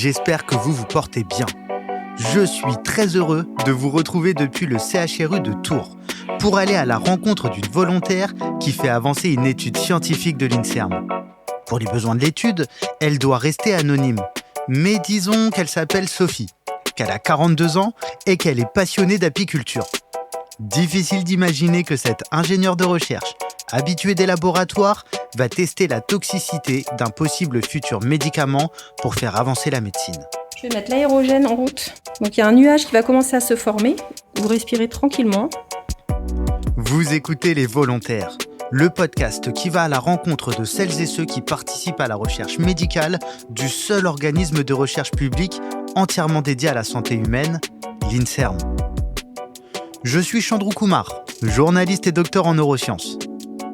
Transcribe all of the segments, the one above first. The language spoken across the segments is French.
j'espère que vous vous portez bien. Je suis très heureux de vous retrouver depuis le CHRU de Tours pour aller à la rencontre d'une volontaire qui fait avancer une étude scientifique de l'INSERM. Pour les besoins de l'étude, elle doit rester anonyme. Mais disons qu'elle s'appelle Sophie, qu'elle a 42 ans et qu'elle est passionnée d'apiculture. Difficile d'imaginer que cette ingénieure de recherche, habituée des laboratoires, va tester la toxicité d'un possible futur médicament pour faire avancer la médecine. Je vais mettre l'aérogène en route. Donc il y a un nuage qui va commencer à se former. Vous respirez tranquillement. Vous écoutez Les Volontaires, le podcast qui va à la rencontre de celles et ceux qui participent à la recherche médicale du seul organisme de recherche publique entièrement dédié à la santé humaine, l'INSERM. Je suis Chandru Kumar, journaliste et docteur en neurosciences.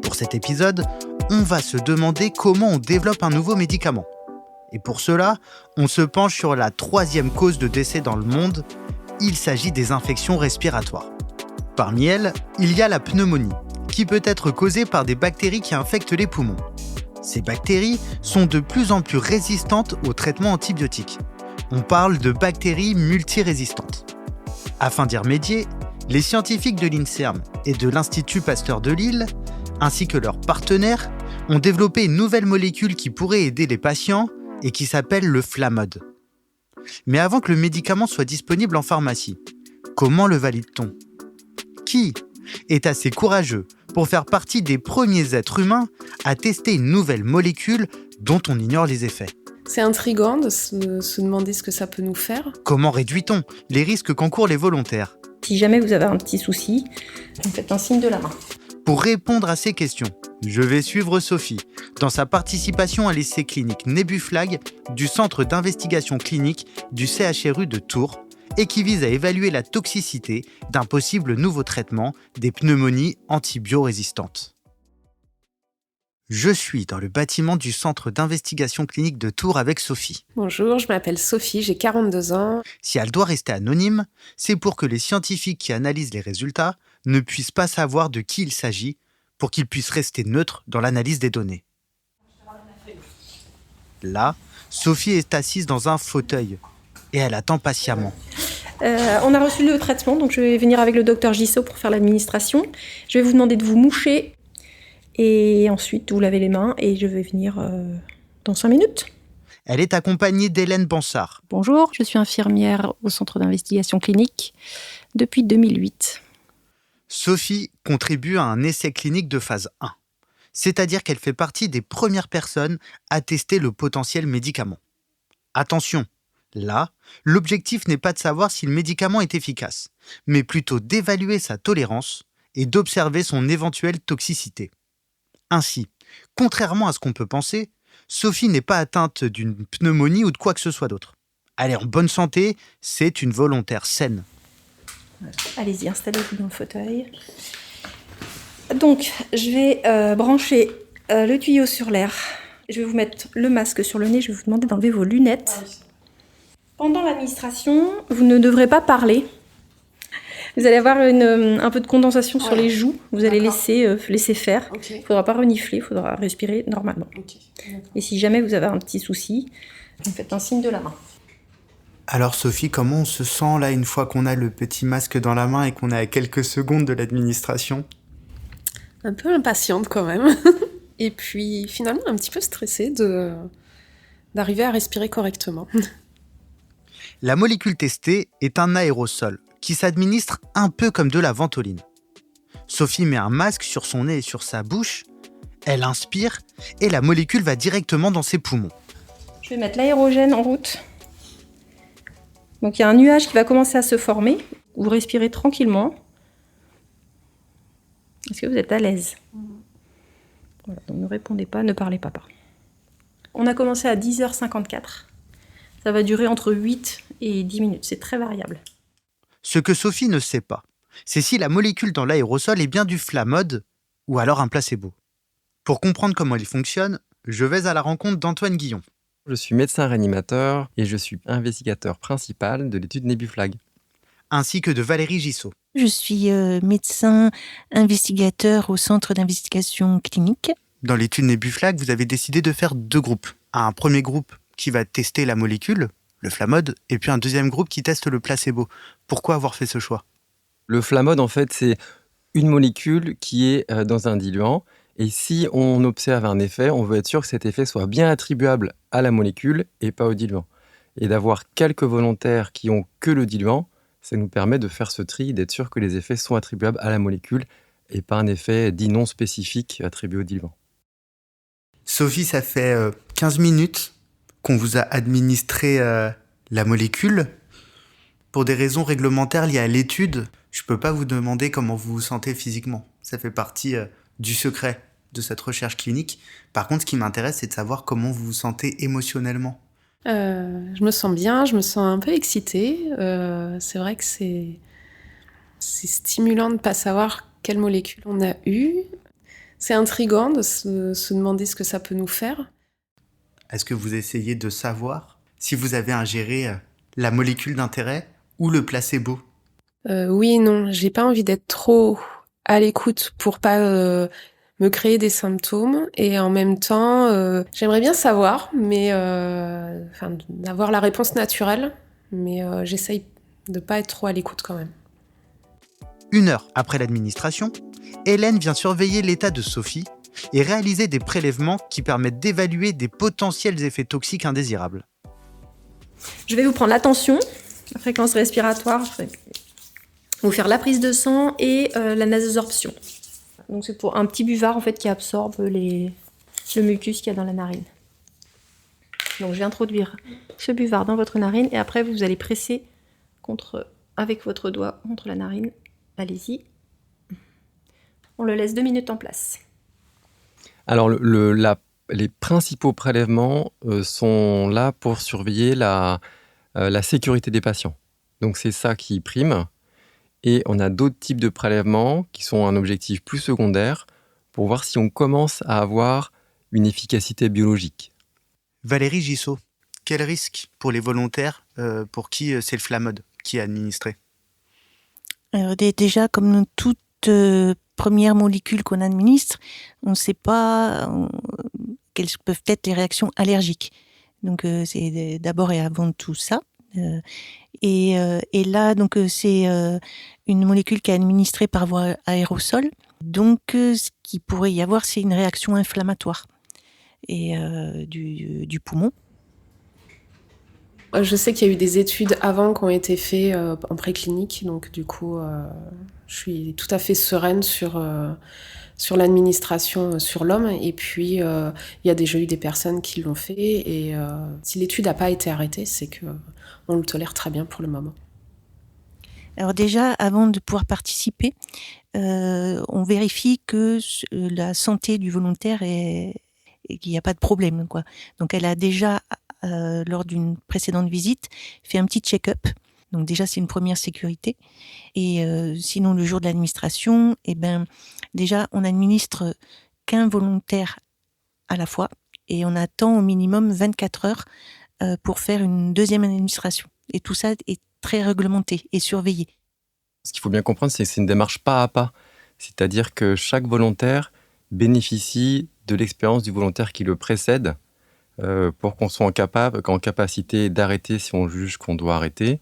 Pour cet épisode, on va se demander comment on développe un nouveau médicament. Et pour cela, on se penche sur la 3e cause de décès dans le monde. Il s'agit des infections respiratoires. Parmi elles, il y a la pneumonie, qui peut être causée par des bactéries qui infectent les poumons. Ces bactéries sont de plus en plus résistantes aux traitements antibiotiques. On parle de bactéries multirésistantes. Afin d'y remédier, les scientifiques de l'INSERM et de l'Institut Pasteur de Lille, ainsi que leurs partenaires, ont développé une nouvelle molécule qui pourrait aider les patients et qui s'appelle le Flamod. Mais avant que le médicament soit disponible en pharmacie, comment le valide-t-on ? Qui est assez courageux pour faire partie des premiers êtres humains à tester une nouvelle molécule dont on ignore les effets ? C'est intriguant de se demander ce que ça peut nous faire. Comment réduit-on les risques qu'encourent les volontaires ? Si jamais vous avez un petit souci, vous me faites un signe de la main. Pour répondre à ces questions, je vais suivre Sophie dans sa participation à l'essai clinique Nebuflag du Centre d'investigation clinique du CHRU de Tours et qui vise à évaluer la toxicité d'un possible nouveau traitement des pneumonies antibiorésistantes. Je suis dans le bâtiment du Centre d'investigation clinique de Tours avec Sophie. Bonjour, je m'appelle Sophie, j'ai 42 ans. Si elle doit rester anonyme, c'est pour que les scientifiques qui analysent les résultats ne puissent pas savoir de qui il s'agit, pour qu'ils puissent rester neutres dans l'analyse des données. Là, Sophie est assise dans un fauteuil et elle attend patiemment. On a reçu le traitement, donc je vais venir avec le docteur Gissot pour faire l'administration. Je vais vous demander de vous moucher et ensuite vous lavez les mains et je vais venir dans 5 minutes. Elle est accompagnée d'Hélène Bansard. Bonjour, je suis infirmière au Centre d'investigation clinique depuis 2008. Sophie contribue à un essai clinique de phase 1, c'est-à-dire qu'elle fait partie des premières personnes à tester le potentiel médicament. Attention, là, l'objectif n'est pas de savoir si le médicament est efficace, mais plutôt d'évaluer sa tolérance et d'observer son éventuelle toxicité. Ainsi, contrairement à ce qu'on peut penser, Sophie n'est pas atteinte d'une pneumonie ou de quoi que ce soit d'autre. Elle est en bonne santé, c'est une volontaire saine. Allez-y, installez-vous dans le fauteuil. Donc, je vais brancher le tuyau sur l'air. Je vais vous mettre le masque sur le nez. Je vais vous demander d'enlever vos lunettes. Pendant l'administration, vous ne devrez pas parler. Vous allez avoir un peu de condensation sur les joues. Vous allez laisser faire. Il ne faudra pas renifler, il faudra respirer normalement. Et si jamais vous avez un petit souci, vous me faites un signe de la main. Alors Sophie, comment on se sent là une fois qu'on a le petit masque dans la main et qu'on est à quelques secondes de l'administration ? Un peu impatiente quand même. Et puis finalement un petit peu stressée d'arriver à respirer correctement. La molécule testée est un aérosol qui s'administre un peu comme de la ventoline. Sophie met un masque sur son nez et sur sa bouche, elle inspire et la molécule va directement dans ses poumons. Je vais mettre l'aérogène en route. Donc il y a un nuage qui va commencer à se former. Vous respirez tranquillement. Est-ce que vous êtes à l'aise ? Voilà, donc ne répondez pas, ne parlez pas. On a commencé à 10h54. Ça va durer entre 8 et 10 minutes, c'est très variable. Ce que Sophie ne sait pas, c'est si la molécule dans l'aérosol est bien du Flamod ou alors un placebo. Pour comprendre comment il fonctionne, je vais à la rencontre d'Antoine Guillon. Je suis médecin réanimateur et je suis investigateur principal de l'étude Nebuflag. Ainsi que de Valérie Gissot. Je suis médecin investigateur au Centre d'investigation clinique. Dans l'étude Nebuflag, vous avez décidé de faire 2 groupes. Un premier groupe qui va tester la molécule, le Flamod, et puis un deuxième groupe qui teste le placebo. Pourquoi avoir fait ce choix ? Le Flamod, en fait, c'est une molécule qui est dans un diluant. Et si on observe un effet, on veut être sûr que cet effet soit bien attribuable à la molécule et pas au diluant. Et d'avoir quelques volontaires qui ont que le diluant, ça nous permet de faire ce tri, d'être sûr que les effets sont attribuables à la molécule et pas un effet dit non spécifique attribué au diluant. Sophie, ça fait 15 minutes qu'on vous a administré la molécule. Pour des raisons réglementaires liées à l'étude, je ne peux pas vous demander comment vous vous sentez physiquement. Ça fait partie du secret de cette recherche clinique. Par contre, ce qui m'intéresse, c'est de savoir comment vous vous sentez émotionnellement. Je me sens bien, je me sens un peu excitée. C'est vrai que c'est stimulant de ne pas savoir quelle molécule on a eue. C'est intriguant de se demander ce que ça peut nous faire. Est-ce que vous essayez de savoir si vous avez ingéré la molécule d'intérêt ou le placebo ? Oui et non, j'ai pas envie d'être trop à l'écoute pour pas me créer des symptômes. Et en même temps, j'aimerais bien savoir, mais d'avoir la réponse naturelle. Mais j'essaye de pas être trop à l'écoute quand même. 1 heure après l'administration, Hélène vient surveiller l'état de Sophie et réaliser des prélèvements qui permettent d'évaluer des potentiels effets toxiques indésirables. Je vais vous prendre la tension, la fréquence respiratoire, je vais vous faire la prise de sang et la nasosorption. Donc c'est pour un petit buvard en fait qui absorbe le mucus qu'il y a dans la narine. Donc je vais introduire ce buvard dans votre narine et après vous allez presser avec votre doigt contre la narine. Allez-y. On le laisse 2 minutes en place. Alors, les principaux prélèvements sont là pour surveiller la sécurité des patients. Donc, c'est ça qui prime. Et on a d'autres types de prélèvements qui sont un objectif plus secondaire pour voir si on commence à avoir une efficacité biologique. Valérie Gissot, quel risque pour les volontaires pour qui c'est le Flamod qui est administré ? Alors, déjà, comme toute première molécule qu'on administre, on ne sait pas quelles peuvent être les réactions allergiques. Donc, c'est d'abord et avant tout ça. Et là, donc, c'est une molécule qui est administrée par voie aérosol. Donc, ce qu'il pourrait y avoir, c'est une réaction inflammatoire et du poumon. Je sais qu'il y a eu des études avant qui ont été faites en préclinique, donc du coup, je suis tout à fait sereine sur l'administration sur l'homme. Et puis, il y a déjà eu des personnes qui l'ont fait. Et si l'étude n'a pas été arrêtée, c'est qu'on le tolère très bien pour le moment. Alors déjà, avant de pouvoir participer, on vérifie que la santé du volontaire et qu'il n'y a pas de problème, quoi. Donc elle a déjà, lors d'une précédente visite, fait un petit check-up. Donc déjà, c'est une première sécurité. Et sinon, le jour de l'administration, déjà, on administre qu'un volontaire à la fois. Et on attend au minimum 24 heures pour faire une deuxième administration. Et tout ça est très réglementé et surveillé. Ce qu'il faut bien comprendre, c'est que c'est une démarche pas à pas. C'est-à-dire que chaque volontaire bénéficie de l'expérience du volontaire qui le précède pour qu'on soit en capacité d'arrêter si on juge qu'on doit arrêter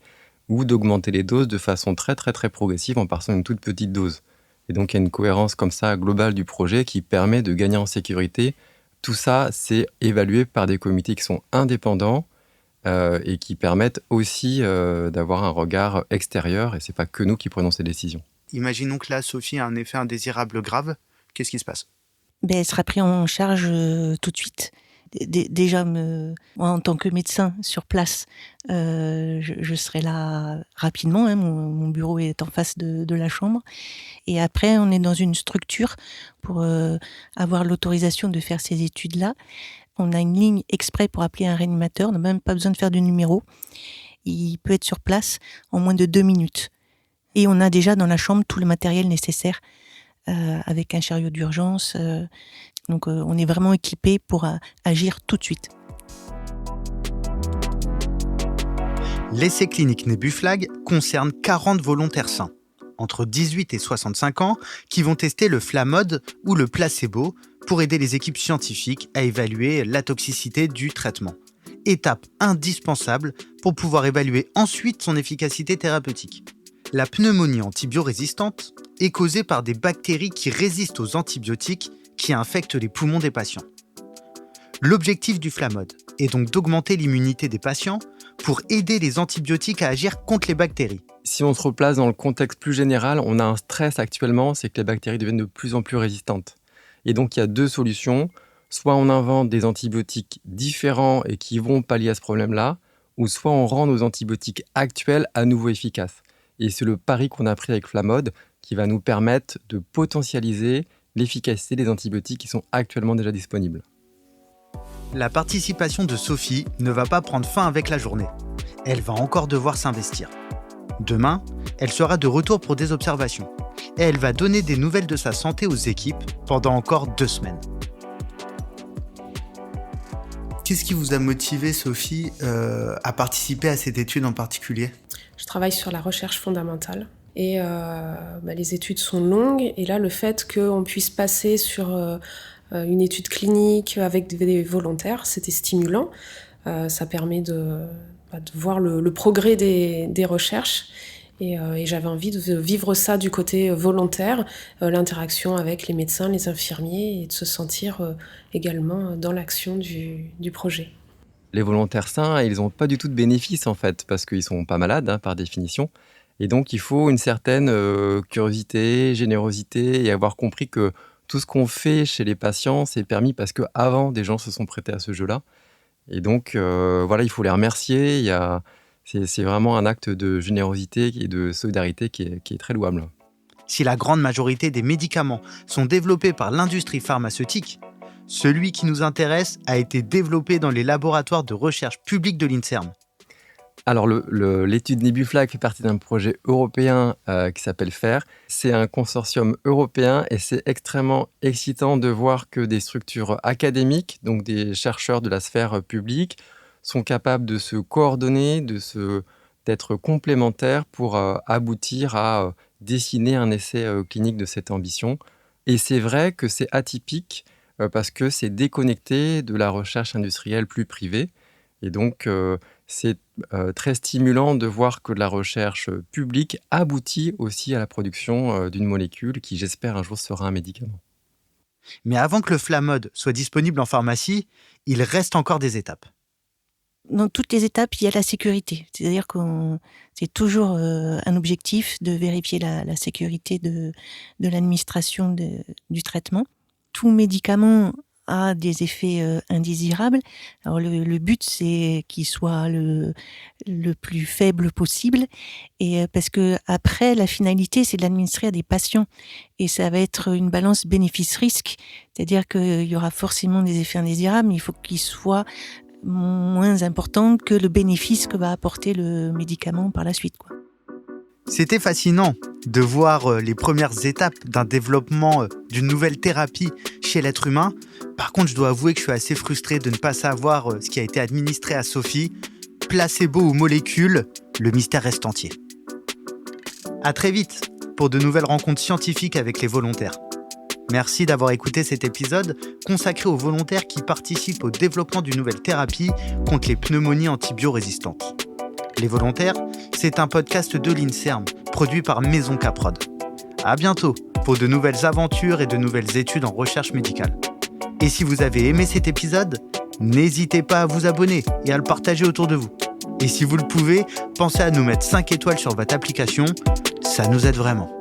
ou d'augmenter les doses de façon très très très progressive en partant d'une toute petite dose. Et donc il y a une cohérence comme ça globale du projet qui permet de gagner en sécurité. Tout ça, c'est évalué par des comités qui sont indépendants et qui permettent aussi d'avoir un regard extérieur, et c'est pas que nous qui prenons ces décisions. Imaginons que là, Sophie a un effet indésirable grave. Qu'est-ce qui se passe ? Elle sera prise en charge tout de suite. Déjà, moi, en tant que médecin sur place, je serai là rapidement. Hein, mon bureau est en face de la chambre. Et après, on est dans une structure pour avoir l'autorisation de faire ces études-là. On a une ligne exprès pour appeler un réanimateur. On n'a même pas besoin de faire de numéro. Il peut être sur place en moins de 2 minutes. Et on a déjà dans la chambre tout le matériel nécessaire avec un chariot d'urgence. Donc on est vraiment équipé pour agir tout de suite. L'essai clinique Nebuflag concerne 40 volontaires sains, entre 18 et 65 ans, qui vont tester le Flamod ou le placebo pour aider les équipes scientifiques à évaluer la toxicité du traitement. étape indispensable pour pouvoir évaluer ensuite son efficacité thérapeutique. La pneumonie antibiorésistante est causée par des bactéries qui résistent aux antibiotiques qui infectent les poumons des patients. L'objectif du Flamod est donc d'augmenter l'immunité des patients pour aider les antibiotiques à agir contre les bactéries. Si on se replace dans le contexte plus général, on a un stress actuellement, c'est que les bactéries deviennent de plus en plus résistantes. Et donc il y a 2 solutions. Soit on invente des antibiotiques différents et qui vont pallier à ce problème-là, ou soit on rend nos antibiotiques actuels à nouveau efficaces. Et c'est le pari qu'on a pris avec Flamod qui va nous permettre de potentialiser l'efficacité des antibiotiques qui sont actuellement déjà disponibles. La participation de Sophie ne va pas prendre fin avec la journée. Elle va encore devoir s'investir. Demain, elle sera de retour pour des observations. Et elle va donner des nouvelles de sa santé aux équipes pendant encore 2 semaines. Qu'est-ce qui vous a motivé, Sophie, à participer à cette étude en particulier ? Je travaille sur la recherche fondamentale et les études sont longues. Et là, le fait qu'on puisse passer sur une étude clinique avec des volontaires, c'était stimulant. Ça permet de voir le progrès des recherches. Et j'avais envie de vivre ça du côté volontaire, l'interaction avec les médecins, les infirmiers, et de se sentir également dans l'action du projet. Les volontaires sains, ils n'ont pas du tout de bénéfices en fait, parce qu'ils ne sont pas malades par définition. Et donc il faut une certaine curiosité, générosité, et avoir compris que tout ce qu'on fait chez les patients, c'est permis parce qu'avant, des gens se sont prêtés à ce jeu-là. Et donc il faut les remercier. C'est vraiment un acte de générosité et de solidarité qui est très louable. Si la grande majorité des médicaments sont développés par l'industrie pharmaceutique, celui qui nous intéresse a été développé dans les laboratoires de recherche publics de l'INSERM. Alors l'étude Nebuflag fait partie d'un projet européen qui s'appelle FAIR. C'est un consortium européen et c'est extrêmement excitant de voir que des structures académiques, donc des chercheurs de la sphère publique, sont capables de se coordonner, d'être complémentaires pour aboutir à dessiner un essai clinique de cette ambition. Et c'est vrai que c'est atypique parce que c'est déconnecté de la recherche industrielle plus privée. Et donc, c'est très stimulant de voir que la recherche publique aboutit aussi à la production d'une molécule qui, j'espère, un jour sera un médicament. Mais avant que le Flamod soit disponible en pharmacie, il reste encore des étapes. Dans toutes les étapes, il y a la sécurité. C'est-à-dire que c'est toujours un objectif de vérifier la sécurité de l'administration du traitement. Tout médicament a des effets indésirables. Alors le but, c'est qu'il soit le plus faible possible. Et parce que après, la finalité, c'est de l'administrer à des patients. Et ça va être une balance bénéfice-risque. C'est-à-dire qu'il y aura forcément des effets indésirables, mais il faut qu'ils soient moins important que le bénéfice que va apporter le médicament par la suite, quoi. C'était fascinant de voir les premières étapes d'un développement d'une nouvelle thérapie chez l'être humain. Par contre, je dois avouer que je suis assez frustré de ne pas savoir ce qui a été administré à Sophie. Placebo ou molécule, le mystère reste entier. À très vite pour de nouvelles rencontres scientifiques avec les volontaires. Merci d'avoir écouté cet épisode consacré aux volontaires qui participent au développement d'une nouvelle thérapie contre les pneumonies antibiorésistantes. Les volontaires, c'est un podcast de l'INSERM, produit par Maison Caprod. À bientôt pour de nouvelles aventures et de nouvelles études en recherche médicale. Et si vous avez aimé cet épisode, n'hésitez pas à vous abonner et à le partager autour de vous. Et si vous le pouvez, pensez à nous mettre 5 étoiles sur votre application, ça nous aide vraiment.